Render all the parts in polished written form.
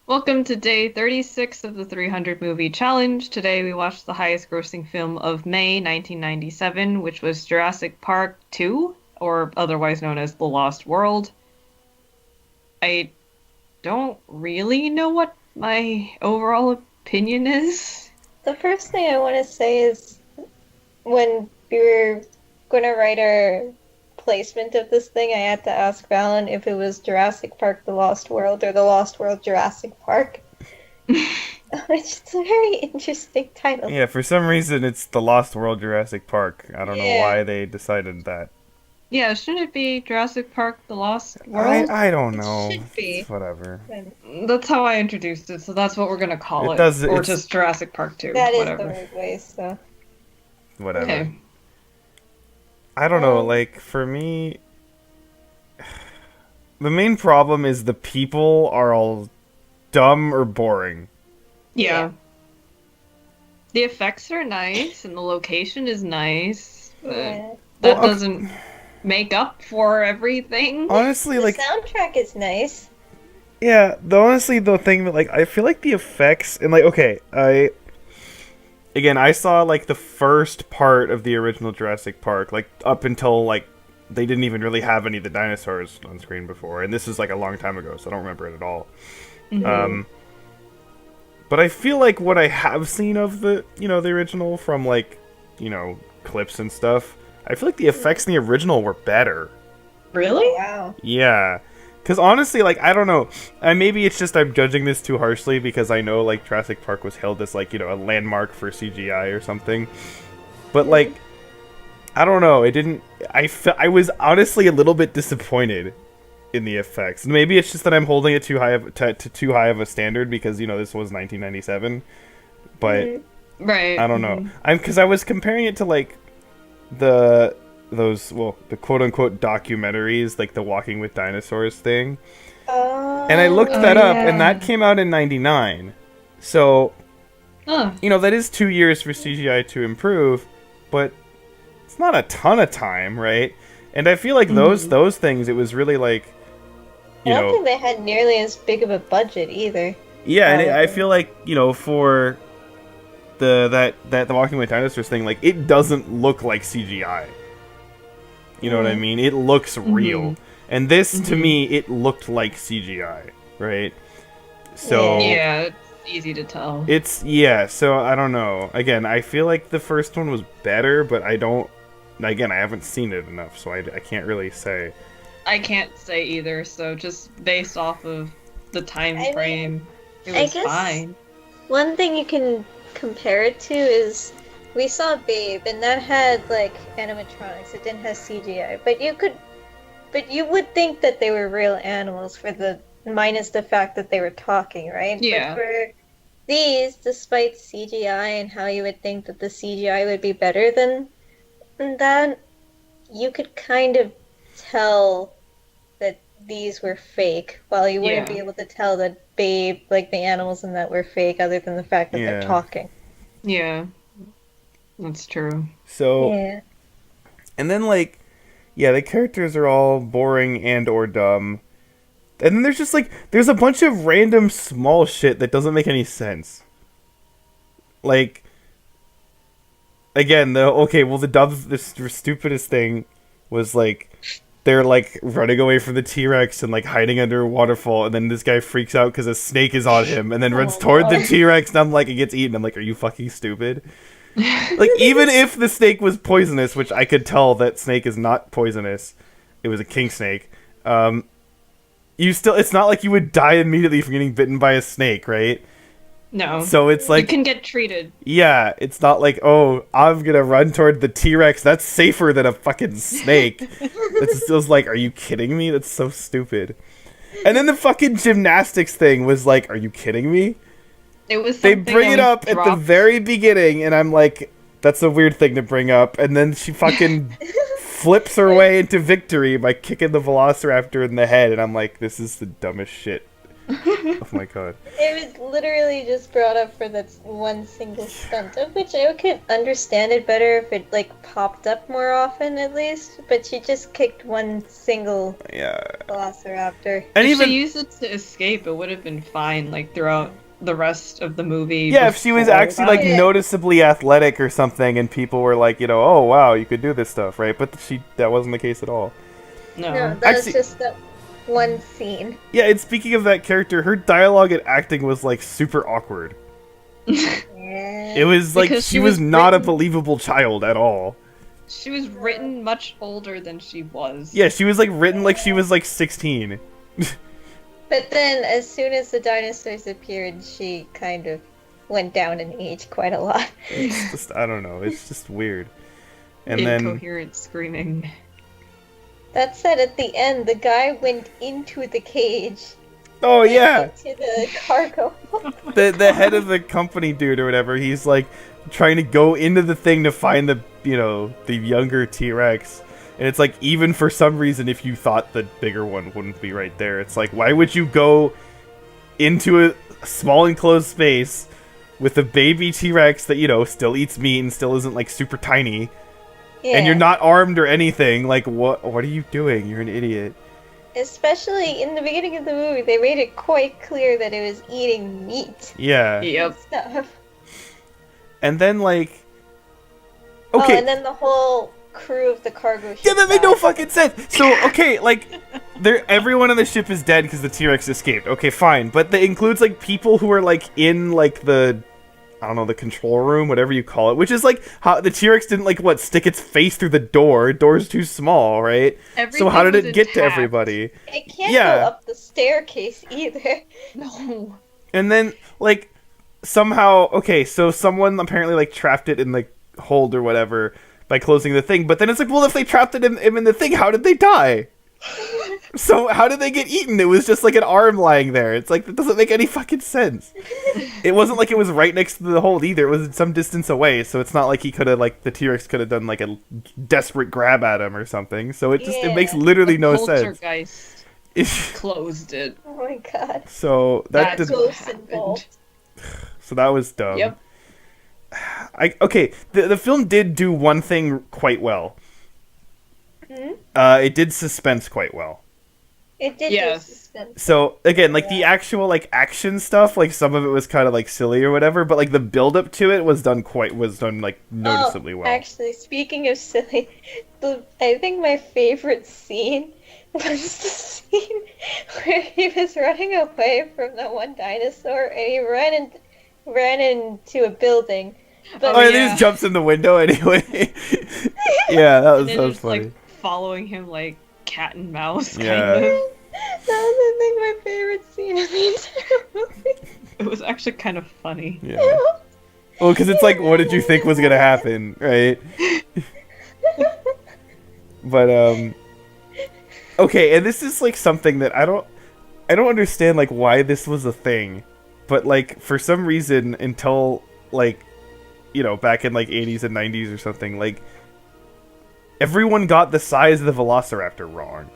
Welcome to day 36 of the 300 movie challenge. Today we watched the highest grossing film of May 1997, which was Jurassic Park 2, or otherwise known as The Lost World. I don't really know what my overall opinion is. The first thing I want to say is when we were going to write our placement of this thing, I had to ask Valen if it was Jurassic Park The Lost World or The Lost World Jurassic Park. Which is a very interesting title. Yeah, for some reason it's The Lost World Jurassic Park. I don't know why they decided that. Yeah, shouldn't it be Jurassic Park The Lost World? I don't know. It should be. It's whatever. That's how I introduced it, so that's what we're gonna call It it. does- Or it's- just Jurassic Park 2, That is whatever. the right way, so. Whatever. Okay. I don't know, like, for me... The main problem is the people are all dumb or boring. Yeah. The effects are nice and the location is nice, but Yeah. that Well, doesn't make up for everything. Honestly, The like... soundtrack is nice. Yeah, honestly, the thing that, like, I feel like the effects... And, like, okay, Again, I saw, like, the first part of the original Jurassic Park, like, up until, like, they didn't even really have any of the dinosaurs on screen before. And this is, like, a long time ago, so I don't remember it at all. But I feel like what I have seen of the, the original from, like, clips and stuff, I feel like the effects in the original were better. Really? Wow. Yeah. Because honestly, like, I don't know. Maybe it's just I'm judging this too harshly because I know, like, Jurassic Park was hailed as, like, a landmark for CGI or something. But, like, I don't know. It didn't... I was honestly a little bit disappointed in the effects. Maybe it's just that I'm holding it too high of a standard because, this was 1997. But Right. I don't know. Because I was comparing it to, like, the quote-unquote documentaries, like the Walking with Dinosaurs thing. And I looked that up, yeah. and that came out in 99. So, Oh, that is 2 years for CGI to improve, but it's not a ton of time, right? And I feel like those things, it was really like, I don't think they had nearly as big of a budget either. yeah, and I feel like, for the Walking with Dinosaurs thing, like, it doesn't look like CGI. You know what I mean? It looks real. And this, to me, it looked like CGI, right? So... yeah, it's easy to tell. So I don't know. Again, I feel like the first one was better, but I don't... Again, I haven't seen it enough, so I can't really say. I can't say either, so just based off of the time I mean, frame, it I was guess- fine. One thing you can compare it to is we saw Babe, and that had like animatronics. It didn't have CGI, but you would think that they were real animals for the minus the fact that they were talking, right? Yeah. But for these, despite CGI and how you would think that the CGI would be better than that, you could kind of tell that these were fake, while you wouldn't Yeah. be able to tell that Babe, like the animals in that, were fake, other than the fact that they're Yeah. talking. Yeah, that's true. So... Yeah. And then, like... Yeah, the characters are all boring and or dumb. And then there's just, like... There's a bunch of random small shit that doesn't make any sense. Like... Again, the stupidest thing was, like... They're, like, running away from the T-Rex and, like, hiding under a waterfall, and then this guy freaks out because a snake is on him, and then runs toward the T-Rex, and I'm like, it gets eaten. I'm like, are you fucking stupid? Like, even if the snake was poisonous, which I could tell that snake is not poisonous, it was a king snake, it's not like you would die immediately from getting bitten by a snake, right? No. So it's like... You can get treated. Yeah, it's not like, oh, I'm gonna run toward the T-Rex, that's safer than a fucking snake. It's still like, are you kidding me? That's so stupid. And then the fucking gymnastics thing was like, are you kidding me? It was They something bring it that up was at the dropped. very beginning, and I'm like, that's a weird thing to bring up. And then she fucking flips her way into victory by kicking the Velociraptor in the head, and I'm like, this is the dumbest shit Oh my god. It was literally just brought up for that one single stunt, of which I could understand it better if it like popped up more often at least. But she just kicked one single Yeah. velociraptor. And If even she used it to escape, it would have been fine, like throughout the rest of the movie. yeah, if she was before actually that. like Yeah. noticeably athletic or something, and people were like, oh wow, you could do this stuff, right? But that wasn't the case at all. No, No. that was Actually- just that one scene. Yeah, and speaking of that character, her dialogue and acting was like super awkward. Yeah. It was like Because she was not a written- believable child at all. She was written much older than she was. Yeah, she was like written like she was like 16. But then, as soon as the dinosaurs appeared, she kind of went down in age quite a lot. It's just I don't know, it's just weird. And then Incoherent screaming. That said, at the end, the guy went into the cage. oh yeah, Into the cargo. the head of the company dude or whatever, he's like trying to go into the thing to find the the younger T-Rex. And it's like, even for some reason, if you thought the bigger one wouldn't be right there, it's like, why would you go into a small enclosed space with a baby T-Rex that, still eats meat and still isn't like super tiny, Yeah. and you're not armed or anything? Like, what are you doing? You're an idiot. Especially in the beginning of the movie, they made it quite clear that it was eating meat Yeah. Yep. and stuff. And then, like... Oh, Okay. and then the whole crew of the cargo ship Yeah, that made no died. fucking sense. So, okay, like, everyone on the ship is dead because the T-Rex escaped. Okay, fine. But that includes, like, people who are, like, in, like, the... I don't know, the control room, whatever you call it. Which is, like, how the T-Rex didn't, like, stick its face through the door. Door's too small, right? So how did Everything it was get to intact. everybody? It can't Yeah. go up the staircase either. No. And then, like, somehow... Okay, so someone apparently, like, trapped it in, like, hold or whatever by closing the thing. But then it's like, well, if they trapped him in the thing, how did they die? So how did they get eaten? It was just like an arm lying there. It's like, that doesn't make any fucking sense. It wasn't like it was right next to the hold either. It was some distance away, so it's not like he could have, like, the T-Rex could have done like a desperate grab at him or something. So it just it makes Yeah. literally The no sense. poltergeist closed it. Oh my god. So that That's did, what Ghosts happened. involved. so that was dumb. Yep. Okay, the film did do one thing quite well. Hmm? It did suspense quite well. It did Yes. do suspense. So again, like the actual like action stuff, like some of it was kind of like silly or whatever, but like the build up to it was done like noticeably well. Actually, speaking of silly, I think my favorite scene was the scene where he was running away from that one dinosaur and he ran into a building. But Oh, and yeah. he just jumps in the window anyway. Yeah, that was And then that was just funny. like following him like cat and mouse, Yeah. kind of. that was, I think, my favorite scene of the entire movie. It was actually kind of funny. Yeah. Well, because it's like, what did you think was gonna happen, right? But okay, and this is like something that I don't understand, like, why this was a thing, but like for some reason until like, back in like 80s and 90s or something, like everyone got the size of the Velociraptor wrong.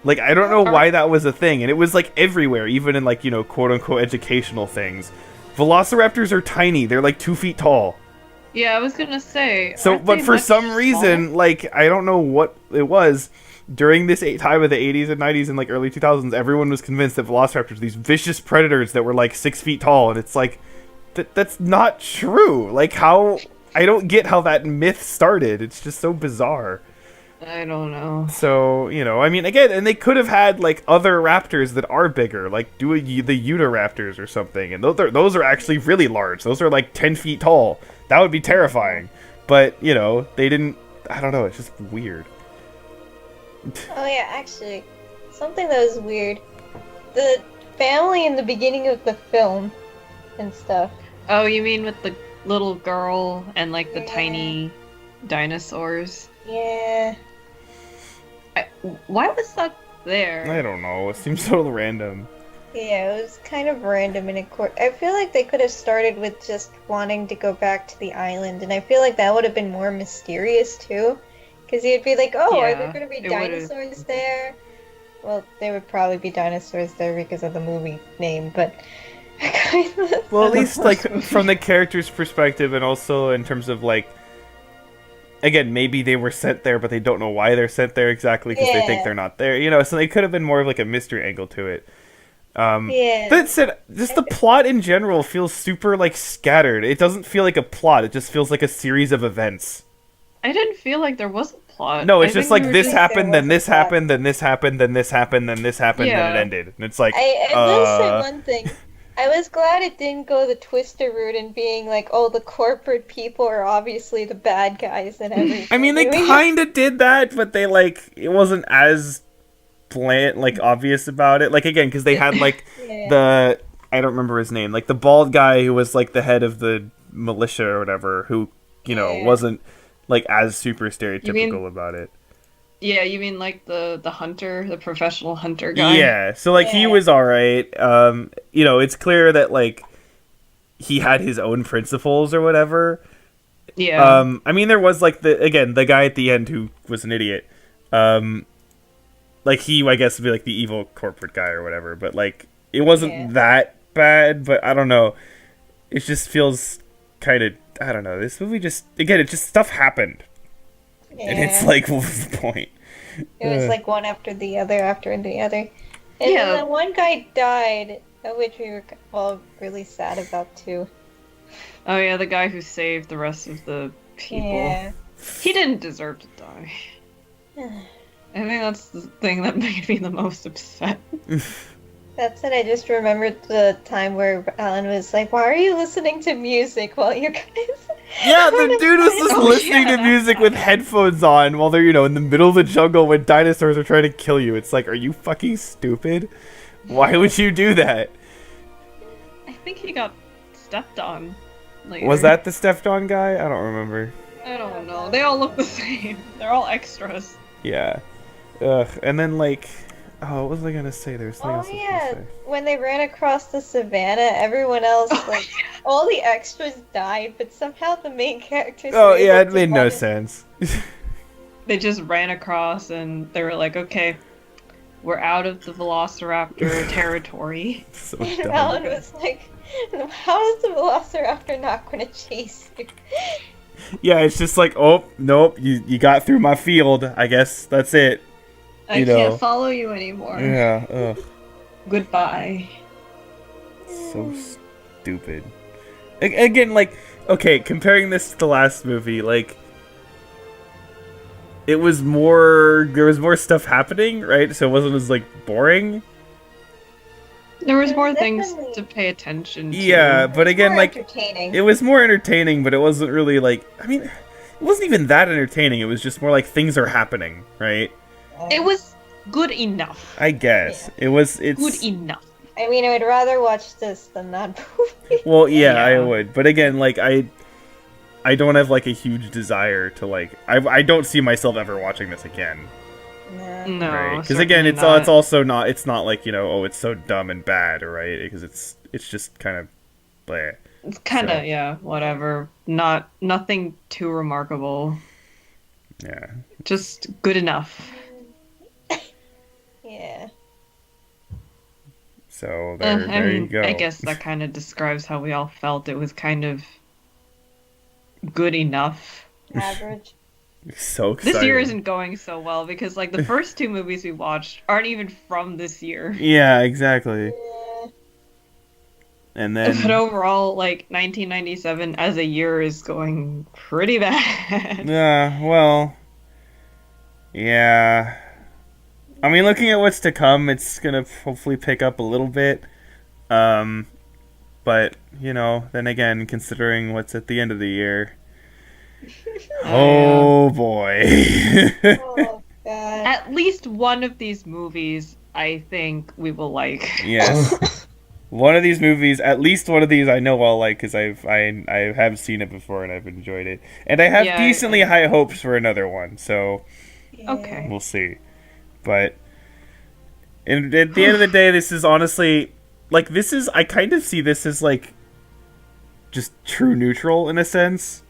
Like, I don't know why that was a thing, and it was like everywhere, even in like, quote unquote educational things. Velociraptors are tiny; they're like 2 feet tall. Yeah, I was gonna say. So, aren't but they for much some reason, smaller? like, I don't know what it was, during this time of the 80s and 90s and like early 2000s, everyone was convinced that Velociraptors were these vicious predators that were like 6 feet tall, and it's like, that's not true. Like, how... I don't get how that myth started. It's just so bizarre. I don't know. So, I mean, again, and they could have had, like, other raptors that are bigger, like, the Utahraptors or something, and those are actually really large. Those are, like, 10 feet tall. That would be terrifying. But, they didn't... I don't know, it's just weird. Oh yeah, actually, something that was weird. The family in the beginning of the film and stuff. Oh, you mean with the little girl and like the Yeah. tiny dinosaurs? Yeah. Why was that there? I don't know, it seems so random. Yeah, it was kind of random in a court. I feel like they could have started with just wanting to go back to the island, and I feel like that would have been more mysterious too. Because you'd be like, oh, are Yeah, there going to be it would've. dinosaurs there? Well, there would probably be dinosaurs there because of the movie name, but kind of. Well, at And the least first like movie. from the character's perspective, and also in terms of like, again, maybe they were sent there, but they don't know why they're sent there exactly because they think Yeah. they're not there. You know, so they could have been more of like a mystery angle to it. Yeah. That said, just the plot in general feels super like scattered. It doesn't feel like a plot. It just feels like a series of events. I didn't feel like there was a plot. No, I it's just think we like were this just There happened, then wasn't this that. happened, then this happened, then this happened, then this happened, then it yeah. ended. And it's like, I will say one thing. I was glad it didn't go the Twister route and being like, oh, the corporate people are obviously the bad guys and everything. I mean, they We- kind of did that, but they like it wasn't as bland, like obvious about it. Like again, because they had like Yeah. the I don't remember his name, like the bald guy who was like the head of the militia or whatever, who Yeah. wasn't like as super You stereotypical mean- about it. Yeah, you mean like the hunter, the professional hunter guy? Yeah, so like he Yeah. was all right. It's clear that like he had his own principles or whatever. Yeah. I mean, there was like the guy at the end who was an idiot. Like he, I guess, would be like the evil corporate guy or whatever. But like, it wasn't Yeah. that bad. But I don't know. It just feels kind of. I don't know. This movie just it just stuff happened, and it's Yeah. like, what's the point? It was Uh. like one after the other after the other. And Yeah. then that one guy died, which we were all really sad about too. Oh yeah, the guy who saved the rest of the people. Yeah. He didn't deserve to die. I think that's the thing that made me the most upset. That's it. I just remembered the time where Alan was like, "Why are you listening to music while you guys?" Yeah, the dude was just Oh, listening yeah. to music with headphones on while they're, in the middle of the jungle when dinosaurs are trying to kill you. It's like, are you fucking stupid? Why would you do that? I think he got stepped on later. Was that the stepped on guy? I don't remember. I don't know. They all look the same. They're all extras. Yeah. Ugh. And then, like, what was I gonna say? There was something Oh else I was yeah, gonna say. when they ran across the savannah, everyone else Oh, like all the extras died, but somehow the main characters. Oh were yeah, able it to made no run- sense. They just ran across and they were like, okay, we're out of the Velociraptor territory. So And dumb. Alan was like, "How is the Velociraptor not going to chase you?" Yeah, it's just like, oh nope, you got through my field. I guess that's it. I You know. can't follow you anymore. Yeah. Ugh. Goodbye. So stupid. Again, like, okay, comparing this to the last movie, like, there was more stuff happening, right? So it wasn't as, like, boring. There was It more was things definitely- to pay attention to. Yeah, but again, More like, entertaining. it was more entertaining, but it wasn't really, like, I mean, it wasn't even that entertaining. It was just more like things are happening, right? It was good enough. I guess. Yeah. It's... Good enough. I mean, I would rather watch this than that movie. Well, yeah, I Yeah. would. But again, like, I don't have, like, a huge desire to, like... I don't see myself ever watching this again. Nah. No, Right? Because again, certainly it's not. it's also not. It's not like oh, it's so dumb and bad, right? Because it's just kind of, bleh. It's kind of so- yeah, whatever. Nothing too remarkable. Yeah. Just good enough. Yeah. So I there you mean, go. I guess that kind of describes how we all felt. It was kind of good enough. Average. So excited. This year isn't going so well because like the first two movies we watched aren't even from this year. Yeah, exactly. Yeah. And then But overall, like 1997 as a year is going pretty bad. well, yeah. I mean, looking at what's to come, it's gonna hopefully pick up a little bit. But then again, considering what's at the end of the year, oh boy. Oh god. At least one of these movies, I think we will like. Yes. One of these movies, at least one of these, I know I'll like because I have seen it before and I've enjoyed it, and I have Yeah, decently high hopes for another one. So Yeah. Okay. we'll see. But at the end of the day, this is honestly like I kind of see this as like just true neutral in a sense,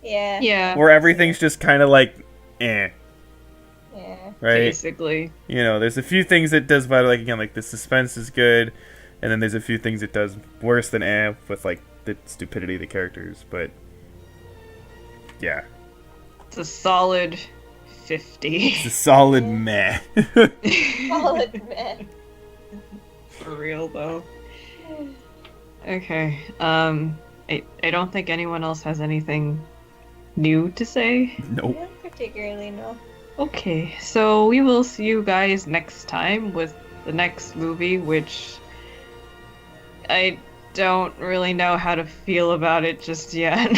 Yeah. Yeah. where everything's just kind of like, eh. Yeah. right? Basically. You know, there's a few things it does better, like again, like the suspense is good, and then there's a few things it does worse than with like the stupidity of the characters. But yeah, It's a solid 50. it's a solid Yeah. meh. Solid man. For real, though. Okay. I don't think anyone else has anything new to say. Nope. Not particularly, no. Okay, so we will see you guys next time with the next movie, which I don't really know how to feel about it just yet.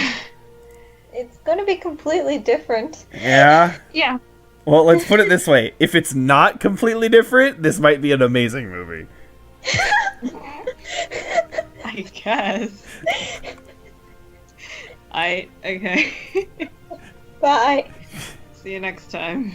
It's gonna be completely different. Yeah. Yeah, Well, let's put it this way: if it's not completely different, this might be an amazing movie. I guess. Okay. Bye. See you next time.